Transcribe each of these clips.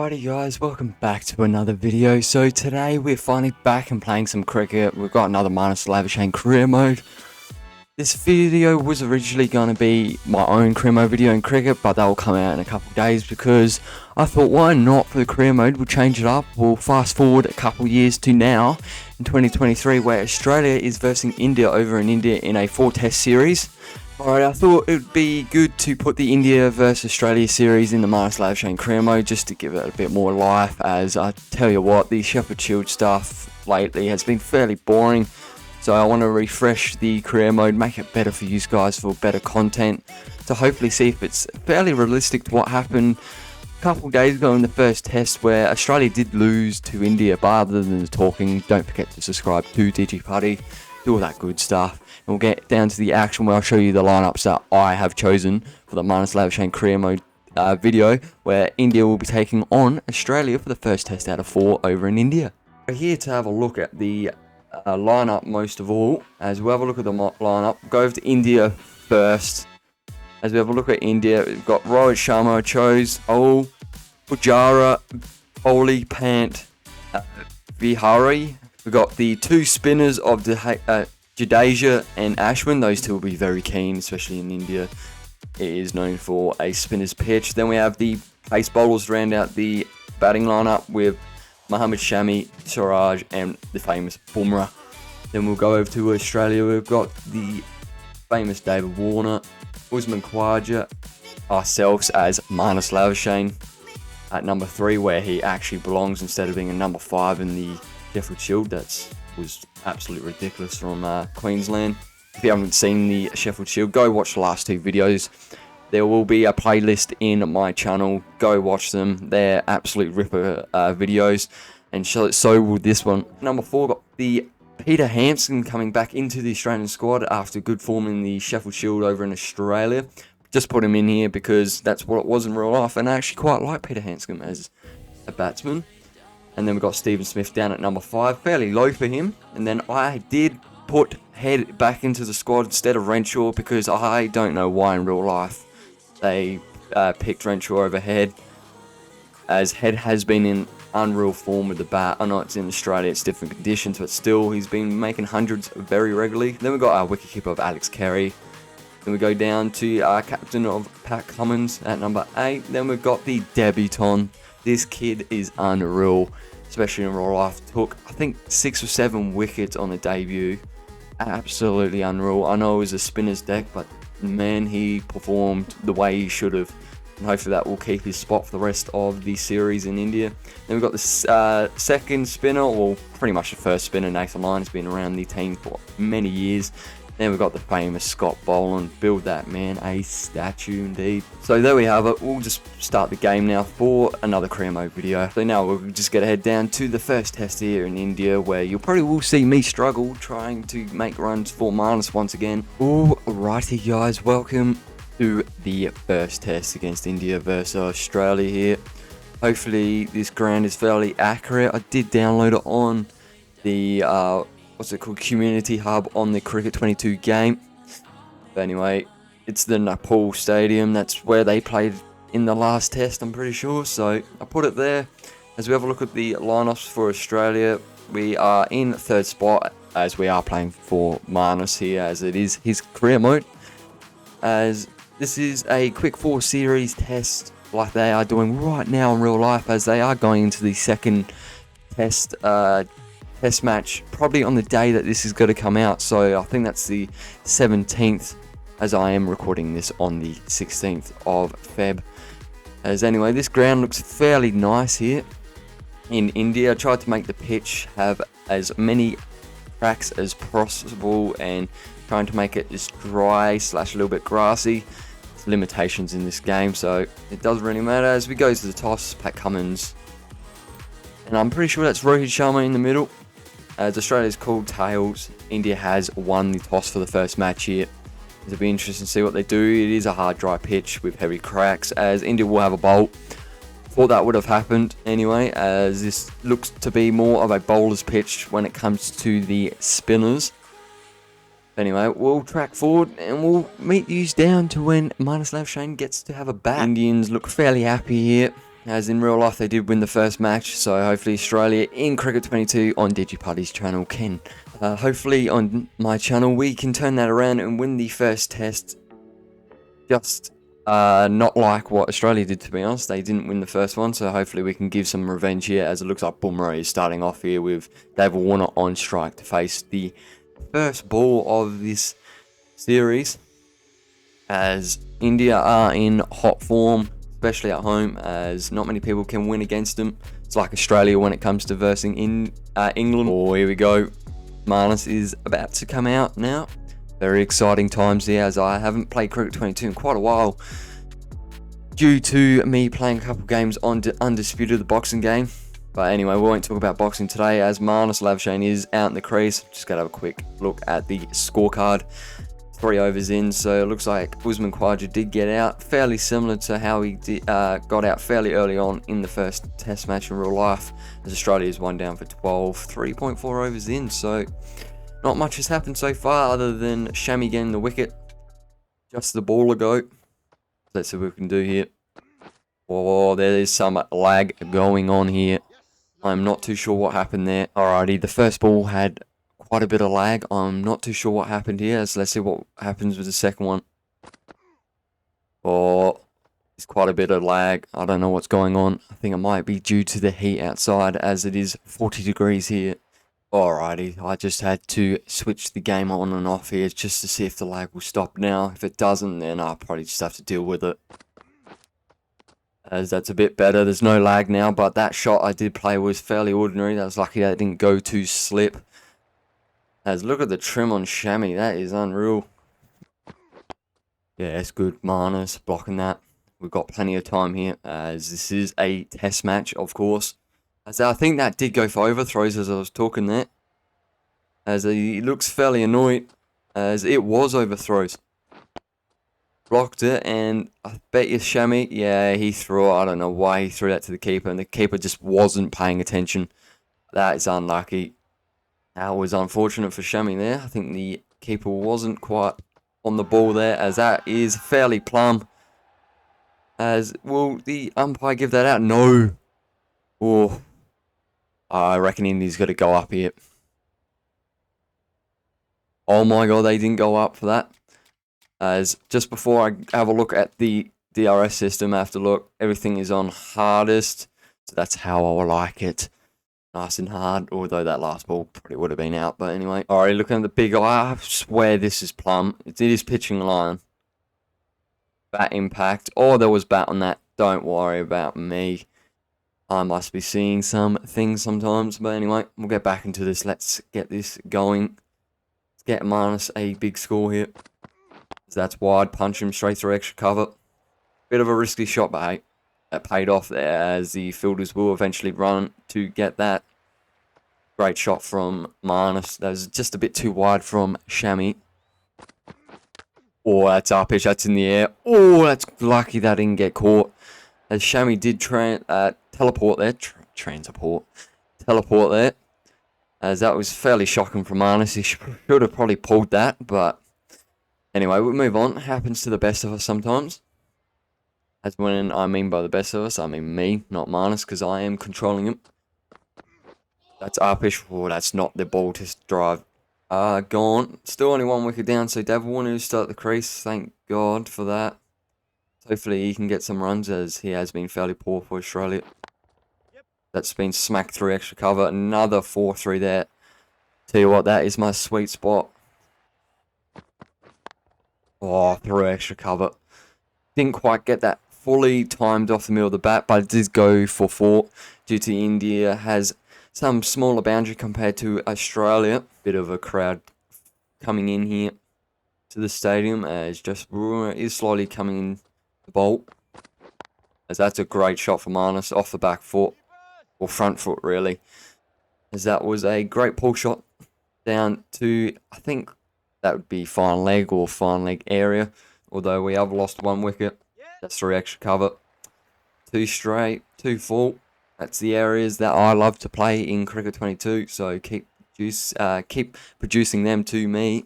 Alrighty guys, welcome back to another video. So today we're finally back and playing some cricket. We've got another Marnus Labuschagne career mode. This video was originally going to be my own career mode video in cricket, but that will come out in a couple of days because I thought why not for the career mode, we'll change it up. We'll fast forward a couple years to now in 2023 where Australia is versing India over in India in a 4-test series. Alright, I thought it would be good to put the India vs Australia series in the Marnus Labuschagne career mode just to give it a bit more life, as I tell you what, the Sheffield Shield stuff lately has been fairly boring. So I want to refresh the career mode, make it better for you guys for better content, to hopefully see if it's fairly realistic to what happened a couple days ago in the first test where Australia did lose to India. But other than the talking, don't forget to subscribe to DGPuddy, do all that good stuff. And we'll get down to the action where I'll show you the lineups that I have chosen for the Marnus Labuschagne career mode video, where India will be taking on Australia for the first test out of 4 over in India. We're here to have a look at the lineup most of all. As we have a look at the lineup, we'll go over to India first. As we have a look at India, we've got Rohit Sharma, chose Pujara, Kohli, Pant, Vihari. We've got the 2 spinners of the Jadeja and Ashwin. Those two will be very keen, especially in India. It is known for a spinner's pitch. Then we have the pace bowlers to round out the batting lineup with Mohammad Shami, Siraj and the famous Bumrah. Then we'll go over to Australia. We've got the famous David Warner, Usman Khawaja, ourselves as Marnus Labuschagne at number 3, where he actually belongs instead of being a number 5 in the Sheffield Shield. Was absolutely ridiculous from Queensland. If you haven't seen the Sheffield Shield, go watch the last 2 videos. There will be a playlist in my channel. Go watch them. They're absolute ripper videos, and so will this one. Number 4, got the Peter Hampson coming back into the Australian squad after good form in the Sheffield Shield over in Australia. Just put him in here because that's what it was in real life, and I actually quite like Peter Hampson as a batsman. And then we've got Stephen Smith down at number 5, fairly low for him. And then I did put Head back into the squad instead of Renshaw because I don't know why in real life they picked Renshaw over Head, as Head has been in unreal form with the bat. I know it's in Australia, it's different conditions, but still he's been making hundreds very regularly. Then we've got our wicketkeeper of Alex Carey. Then we go down to our captain of Pat Cummins at number 8. Then we've got the debutant. This kid is unreal, especially in real life. Took, I think, 6 or 7 wickets on the debut. Absolutely unreal. I know it was a spinner's deck, but man, he performed the way he should have. And hopefully that will keep his spot for the rest of the series in India. Then we've got the second spinner, well, pretty much the first spinner, Nathan Lyon, has been around the team for many years. Then we've got the famous Scott Boland. Build that man a statue indeed. So there we have it. We'll just start the game now for another career mode video. So now we'll just get head down to the first test here in India, where you probably will see me struggle trying to make runs for Marnus once again. Alrighty guys, welcome to the first test against India versus Australia here. Hopefully this ground is fairly accurate. I did download it on the what's it called, Community Hub on the Cricket 22 game. But anyway, it's the Nepal Stadium. That's where they played in the last test, I'm pretty sure. So I put it there. As we have a look at the lineups for Australia, we are in 3rd spot, as we are playing for Marnus here, as it is his career mode. As this is a quick 4 series test like they are doing right now in real life, as they are going into the second test match probably on the day that this is going to come out. So I think that's the 17th, as I am recording this on the 16th of Feb. As anyway, this ground looks fairly nice here in India. I tried to make the pitch have as many cracks as possible and trying to make it as dry / a little bit grassy. There's limitations in this game, so it doesn't really matter. As we go to the toss, Pat Cummins, and I'm pretty sure that's Rohit Sharma in the middle. As Australia's called tails, India has won the toss for the first match here. It'll be interesting to see what they do. It is a hard, dry pitch with heavy cracks, as India will have a bowl. Thought that would have happened anyway, as this looks to be more of a bowler's pitch when it comes to the spinners. Anyway, we'll track forward and we'll meet these down to when Marnus Labuschagne gets to have a bat. Indians look fairly happy here. as in real life they did win the first match, so hopefully Australia in Cricket 22 on DGPuddy's channel can. Hopefully on my channel we can turn that around and win the first test. Just not like what Australia did, to be honest. They didn't win the first one, so hopefully we can give some revenge here, as it looks like Bumrah is starting off here with David Warner on strike to face the first ball of this series, as India are in hot form, especially at home, as not many people can win against them. It's like Australia when it comes to versing in England. Oh, here we go. Marnus is about to come out now. Very exciting times here, as I haven't played Cricket 22 in quite a while, due to me playing a couple games on Undisputed, the boxing game. But anyway, we won't talk about boxing today, as Marnus Labuschagne is out in the crease. Just gotta have a quick look at the scorecard. 3 overs in, so it looks like Usman Khawaja did get out, fairly similar to how he got out fairly early on in the first test match in real life, as Australia is 1 down for 12, 3.4 overs in, so not much has happened so far other than Shami getting the wicket just the ball ago. Let's see what we can do here. Oh, there is some lag going on here. I'm not too sure what happened there. Alrighty, the first ball had quite a bit of lag. I'm not too sure what happened here, so let's see what happens with the second one. Oh, there's quite a bit of lag. I don't know what's going on. I think it might be due to the heat outside, as it is 40 degrees here. Alrighty, I just had to switch the game on and off here just to see if the lag will stop now. If it doesn't, then I'll probably just have to deal with it, as that's a bit better. There's no lag now, but that shot I did play was fairly ordinary. I was lucky that it didn't go to slip. As look at the trim on Shami, that is unreal. Yeah, it's good. Marnus blocking that. We've got plenty of time here, as this is a test match, of course. As I think that did go for overthrows as I was talking there, as he looks fairly annoyed, as it was overthrows. Blocked it, and I bet you Shami, yeah, he threw it. I don't know why he threw that to the keeper, and the keeper just wasn't paying attention. That is unlucky. That was unfortunate for Shami there. I think the keeper wasn't quite on the ball there, as that is fairly plumb. As will the umpire give that out? No. Oh, I reckon India's got to go up here. Oh my god, they didn't go up for that. As just before I have a look at the DRS system, I have to look. Everything is on hardest, so that's how I like it. Nice and hard, although that last ball probably would have been out. But anyway, alright, looking at the big eye, I swear this is plumb. It is pitching line. Bat impact. Oh, there was bat on that. Don't worry about me. I must be seeing some things sometimes. But anyway, we'll get back into this. Let's get this going. Let's get Marnus a big score here. So that's wide. Punch him straight through extra cover. Bit of a risky shot, but hey, that paid off there, as the fielders will eventually run to get that. Great shot from Marnus. That was just a bit too wide from Shami. Oh, that's our pitch. That's in the air. Oh, that's lucky that didn't get caught, as Shami did teleport there. Teleport there. As that was fairly shocking from Marnus. He should have probably pulled that, but anyway, we'll move on. Happens to the best of us sometimes. As when I mean by the best of us, I mean me, not Marnus, because I am controlling him. That's our pitch. Oh, that's not the ball to drive. Gone. Still only 1 wicket down, so David Warner will start the crease. Thank God for that. Hopefully he can get some runs, as he has been fairly poor for Australia. That's been smacked through extra cover. Another 4-3 there. Tell you what, that is my sweet spot. Oh, through extra cover. Didn't quite get that fully timed off the middle of the bat, but it did go for 4, due to India has some smaller boundary compared to Australia. Bit of a crowd coming in here to the stadium, as just is slowly coming in the bowl. As that's a great shot for Marnus off the back foot, or front foot really. As that was a great pull shot down to, I think that would be fine leg or fine leg area. Although we have lost 1 wicket. That's through extra cover. 2 straight, 2 full. That's the areas that I love to play in Cricket 22. So keep producing them to me.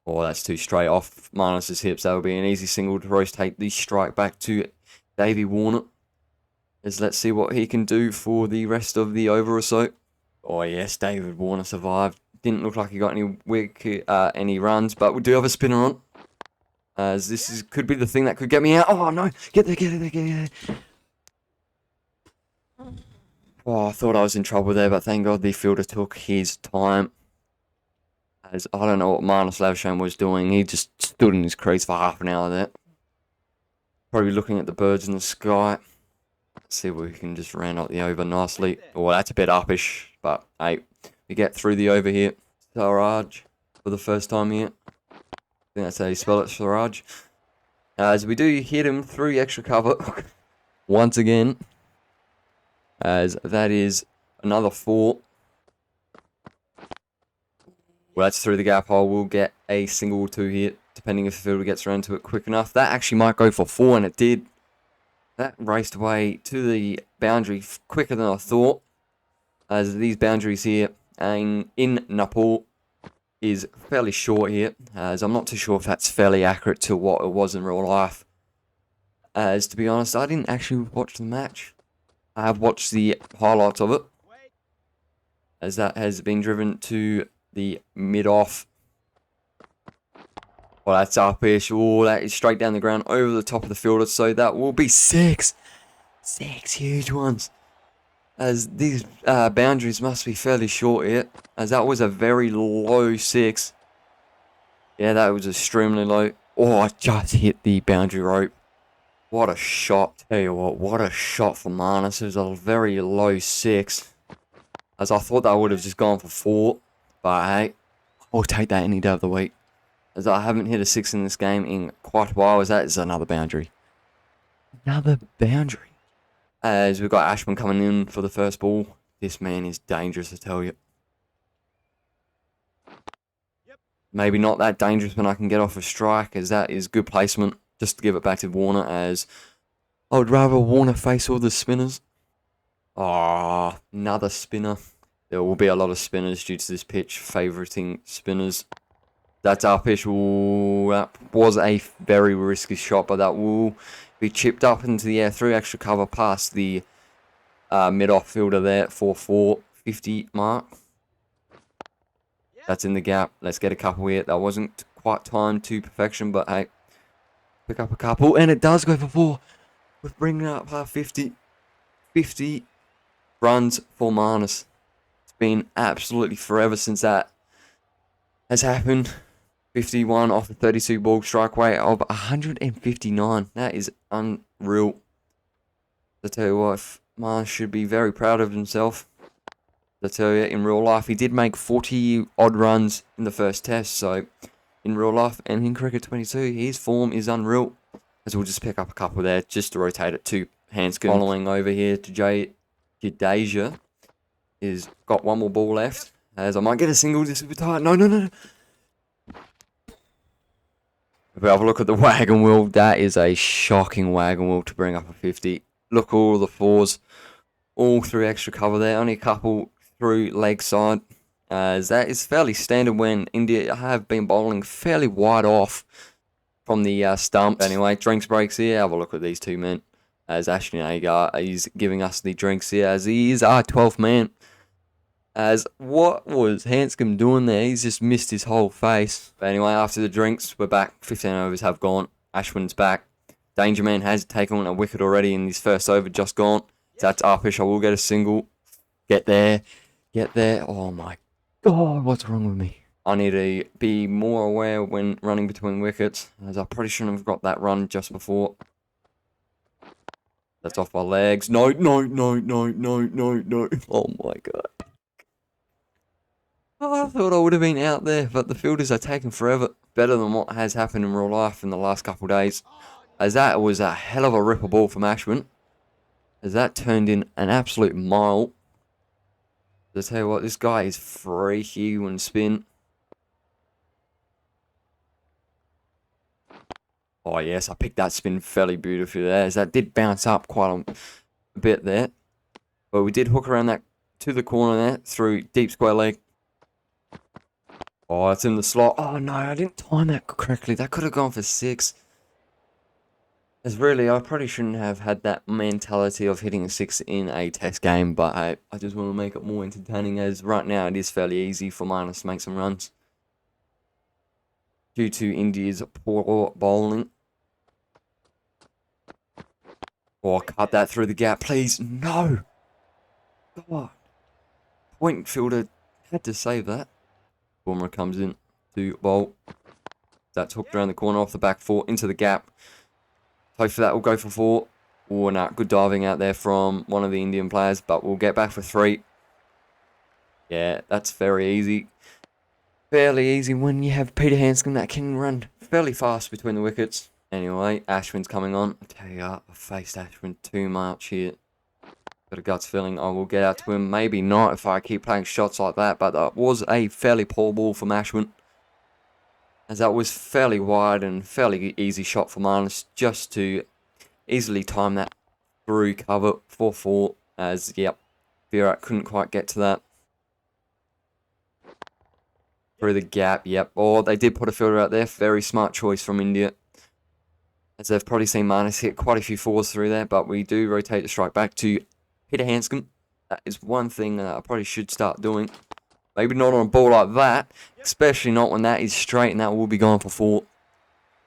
Oh, that's 2 straight off Marnus's hips. That would be an easy single to rotate the strike back to Davey Warner. Let's see what he can do for the rest of the over or so. Oh yes, David Warner survived. Didn't look like he got any runs, but we do have a spinner on. As could be the thing that could get me out. Oh no, get there, get there, get there. Oh, I thought I was in trouble there, but thank God the fielder took his time. As I don't know what Marnus Labuschagne was doing. He just stood in his crease for half an hour there. Probably looking at the birds in the sky. Let's see if we can just round up the over nicely. Oh, that's a bit uppish, but hey, we get through the over here. Swaraj for the first time here. I think that's how you spell it, Swaraj. As we do hit him through extra cover once again. As that is another 4. Well, that's through the gap hole. We'll get a single or 2 here, depending if the fielder gets around to it quick enough. That actually might go for 4, and it did. That raced away to the boundary quicker than I thought. As these boundaries here in Nepal is fairly short here. As I'm not too sure if that's fairly accurate to what it was in real life. As to be honest, I didn't actually watch the match. I have watched the highlights of it. As that has been driven to the mid-off. Well, that's up-ish. Oh, that is straight down the ground over the top of the fielder. So that will be 6. 6 huge ones. As these boundaries must be fairly short here. As that was a very low 6. Yeah, that was extremely low. Oh, I just hit the boundary rope. What a shot. Tell you what a shot for Marnus. It was a very low 6. As I thought that would have just gone for 4. But hey, I'll take that any day of the week. As I haven't hit a 6 in this game in quite a while, as that is another boundary. Another boundary. As we've got Ashman coming in for the first ball. This man is dangerous, I tell you. Maybe not that dangerous when I can get off a strike, as that is good placement. Just to give it back to Warner, as I would rather Warner face all the spinners. Oh, another spinner. There will be a lot of spinners due to this pitch favoriting spinners. That's our pitch. Ooh, that was a very risky shot, but that will be chipped up into the air through extra cover past the mid-off fielder there for 450 mark. That's in the gap. Let's get a couple here. That wasn't quite timed to perfection, but hey, pick up a couple, and it does go for 4. We're bringing up 50. 50 runs for Marnus. It's been absolutely forever since that has happened. 51 off the 32 ball strike rate of 159. That is unreal. I tell you what, Marnus should be very proud of himself. I tell you, in real life, he did make 40 odd runs in the first test. So, in real life and in cricket 22, his form is unreal. As we'll just pick up a couple there, just to rotate it to Hanscom. Following over here to Jadeja. Is got one more ball left. As I might get a single, this will be tight. No. If we have a look at the wagon wheel, that is a shocking wagon wheel to bring up a 50. Look at all the 4s, all through extra cover there. Only a couple through leg side. As that is fairly standard when India have been bowling fairly wide off from the stumps. Anyway, drinks breaks here. Have a look at these two men. As Ashton Agar is giving us the drinks here, as he is our 12th man. As what was Hanscom doing there? He's just missed his whole face. But anyway, after the drinks, we're back. 15 overs have gone. Ashwin's back. Danger Man has taken on a wicket already in his first over, just gone. So that's uppish. I will get a single. Get there. Oh my God, what's wrong with me? I need to be more aware when running between wickets, as I probably shouldn't have got that run just before. That's off my legs. No. Oh my God. Oh, I thought I would have been out there, but the fielders are taking forever. Better than what has happened in real life in the last couple of days. As that was a hell of a ripper ball from Ashwin. As that turned in an absolute mile. I tell you what, this guy is freaky when spin. Oh yes, I picked that spin fairly beautifully there, as that did bounce up quite a bit there. But we did hook around that to the corner there through deep square leg. Oh, it's in the slot. Oh no, I didn't time that correctly. That could have gone for 6. As really, I probably shouldn't have had that mentality of hitting a 6 in a test game, but I just want to make it more entertaining, as right now it is fairly easy for Marnus to make some runs due to India's poor bowling. Or cut that through the gap, please. No! God. Point fielder had to save that. Boomer comes in to bowl. That's hooked around the corner off the back foot into the gap. Hopefully that will go for 4. Oh, no, good diving out there from one of the Indian players, but we'll get back for 3. Yeah, that's very easy. Fairly easy when you have Peter Handscomb that can run fairly fast between the wickets. Anyway, Ashwin's coming on. I tell you, I've faced Ashwin too much here. Got a guts feeling I will get out to him. Maybe not if I keep playing shots like that, but that was a fairly poor ball from Ashwin, as that was fairly wide and fairly easy shot for Marnus just to easily time that through cover for 4, as, yep, Virat couldn't quite get to that. Through the gap, yep. Oh, they did put a fielder out there. Very smart choice from India, as they've probably seen Marnus hit quite a few 4s through there, but we do rotate the strike back to Peter Handscomb. That is one thing that I probably should start doing. Maybe not on a ball like that, especially not when that is straight, and that will be going for 4.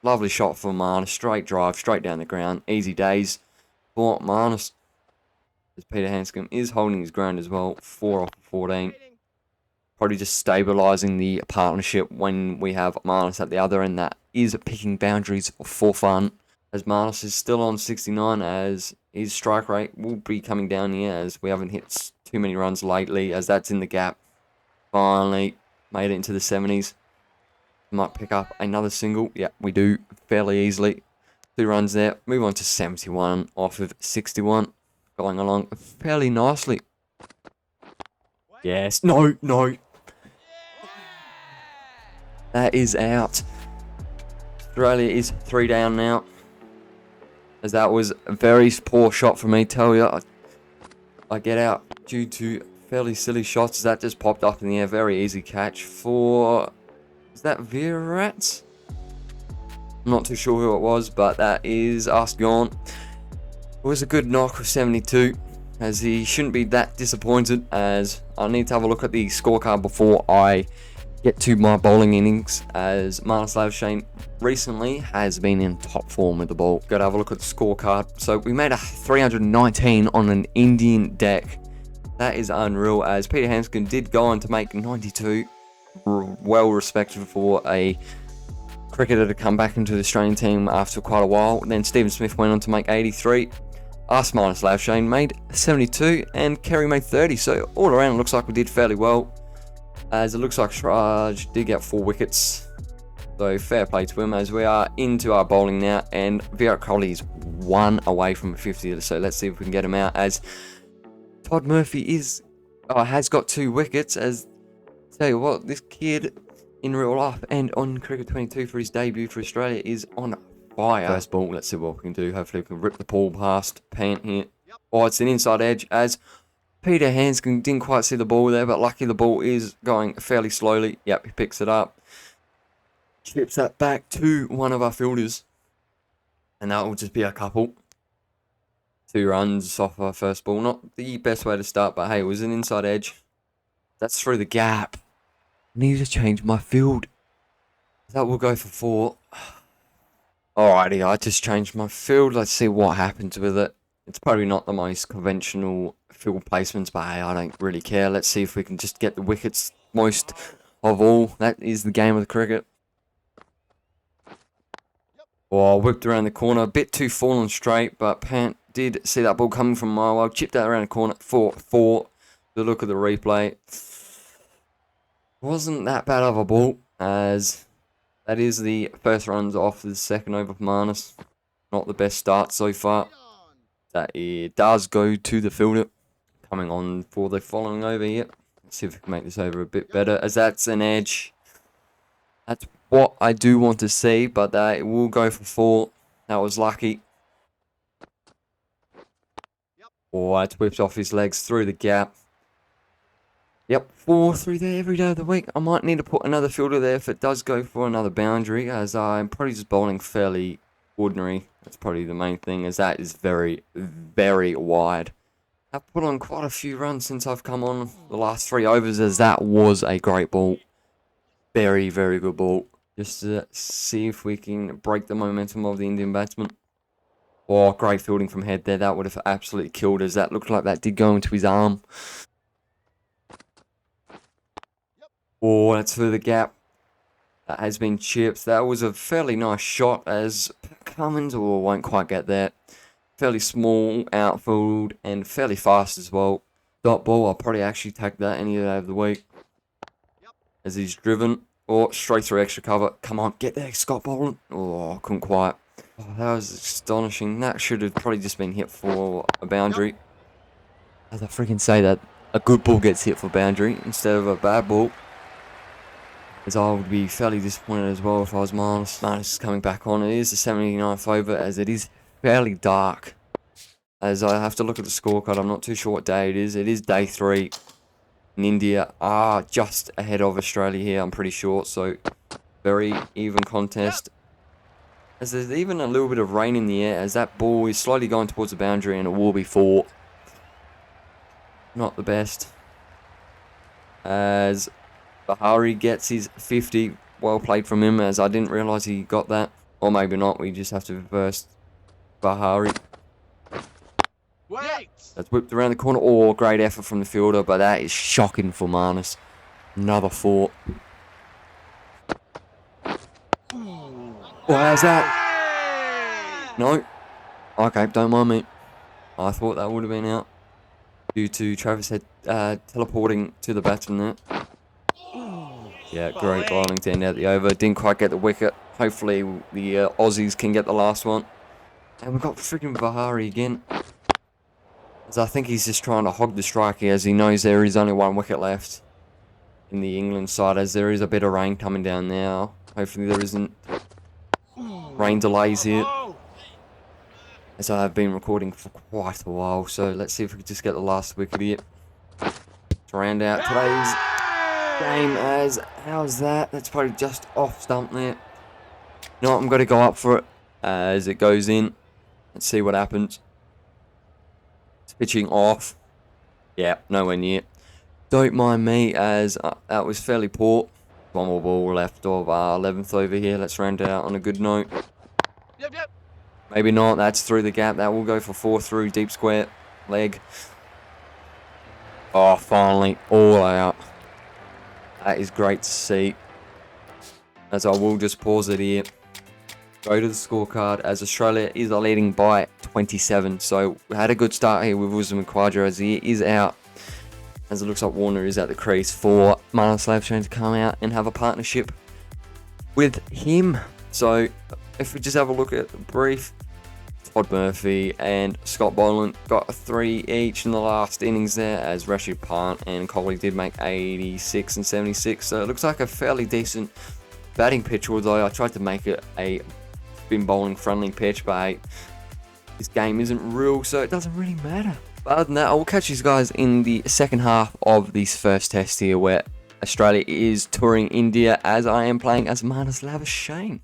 Lovely shot for Marnus. Straight drive, straight down the ground. Easy days for Marnus, as Peter Handscomb is holding his ground as well. 4 off 14. Probably just stabilising the partnership when we have Marnus at the other end that is picking boundaries for fun. As Marnus is still on 69, as his strike rate will be coming down here, as we haven't hit too many runs lately, as that's in the gap. Finally made it into the 70s. Might pick up another single. Yeah, we do fairly easily. 2 runs there. Move on to 71 off of 61. Going along fairly nicely. Yes. No, no. That is out. Australia is 3 down now, as that was a very poor shot for me. Tell you, I get out due to fairly silly shots. That just popped up in the air. Very easy catch for, is that Virat? I'm not too sure who it was, but that is us gone. It was a good knock with 72, as he shouldn't be that disappointed, as I need to have a look at the scorecard before I get to my bowling innings, as Marnus Labuschagne recently has been in top form with the ball. Got to have a look at the scorecard. So we made a 319 on an Indian deck. That is unreal, as Peter Handscomb did go on to make 92. Well respected for a cricketer to come back into the Australian team after quite a while. Then Stephen Smith went on to make 83. Us Marnus Labuschagne made 72, and Kerry made 30. So all around it looks like we did fairly well, as it looks like Shraj did get 4 wickets. So fair play to him, as we are into our bowling now, and Virat Kohli is 1 away from a 50. So let's see if we can get him out, as Todd Murphy has got 2 wickets. As tell you what, this kid in real life and on Cricket 22 for his debut for Australia is on fire. First ball, let's see what we can do. Hopefully we can rip the ball past Pant here. Oh, it's an inside edge, as Peter Handscomb didn't quite see the ball there, but lucky the ball is going fairly slowly. Yep, he picks it up. Chips that back to one of our fielders, and that will just be a couple. 2 runs off our first ball. Not the best way to start, but hey, it was an inside edge. That's through the gap. I need to change my field. That will go for 4. Alrighty, I just changed my field. Let's see what happens with it. It's probably not the most conventional field placements, but hey, I don't really care. Let's see if we can just get the wickets most of all. That is the game of the cricket. Oh, whipped around the corner. A bit too fallen straight, but Pant did see that ball coming from a mile away. Chipped that around the corner for 4. The look of the replay. Wasn't that bad of a ball, as that is the first runs off the second over for Marnus. Not the best start so far. That it does go to the fielder. Coming on for the following over here. Let's see if we can make this over a bit better, as that's an edge. That's what I do want to see, but it will go for 4. That was lucky. Oh, it's whipped off his legs through the gap. Yep, 4 through there every day of the week. I might need to put another fielder there if it does go for another boundary, as I'm probably just bowling fairly ordinary. That's probably the main thing, as that is very, very wide. I've put on quite a few runs since I've come on the last 3 overs, as that was a great ball. Very, very good ball. Just to see if we can break the momentum of the Indian batsman. Oh, great fielding from head there. That would have absolutely killed us. That looked like that did go into his arm. Oh, that's through the gap. That has been chipped. That was a fairly nice shot, as Cummins won't quite get that. Fairly small outfield and fairly fast as well. Dot ball, I'll probably actually take that any day of the week. As he's driven. Oh, straight through extra cover. Come on, get there, Scott Boland. Oh, couldn't quite. Oh, that was astonishing. That should have probably just been hit for a boundary. As I freaking say that, a good ball gets hit for boundary instead of a bad ball. As I would be fairly disappointed as well if I was Marnus. Marnus is coming back on. It is the 79th over, as it is fairly dark. As I have to look at the scorecard, I'm not too sure what day it is. It is day 3. And India are just ahead of Australia here, I'm pretty sure. So, very even contest. As there's even a little bit of rain in the air, as that ball is slowly going towards the boundary, and it will be 4. Not the best. As Bahari gets his 50. Well played from him, as I didn't realise he got that. Or maybe not, we just have to reverse Bahari. Wait! That's whipped around the corner. Oh, great effort from the fielder, but that is shocking for Marnus. Another 4. Oh, how's that? No. Okay, don't mind me. I thought that would have been out. Due to Travis Head teleporting to the batsman there. Yeah, great bowling to end out the over. Didn't quite get the wicket. Hopefully the Aussies can get the last one. And we've got freaking Bahari again. As I think he's just trying to hog the strike here, as he knows there is only 1 wicket left in the England side, as there is a bit of rain coming down now. Hopefully there isn't rain delays here, as I have been recording for quite a while. So let's see if we can just get the last wicket here to round out today's game. As how's that? That's probably just off stump there. No, I'm going to go up for it as it goes in. Let's see what happens. It's pitching off. Yeah, nowhere near. Don't mind me, as that was fairly poor. 1 more ball left of 11th over here. Let's round it out on a good note. Yep. Maybe not. That's through the gap. That will go for 4 through deep square leg. Oh, finally all out. That is great to see. As I will just pause it here. Go to the scorecard, as Australia is leading by 27. So we had a good start here with Wisdom and Quadra, as he is out. As it looks like Warner is at the crease for Marnus Labuschagne to come out and have a partnership with him. So if we just have a look at the brief, Todd Murphy and Scott Boland got a 3 each in the last innings there, as Rashid Pant and Coley did make 86 and 76. So it looks like a fairly decent batting pitch, although I tried to make it a spin bowling friendly pitch, but this game isn't real, so it doesn't really matter. But other than that, I will catch you guys in the second half of this first test here, where Australia is touring India, as I am playing as Marnus Labuschagne.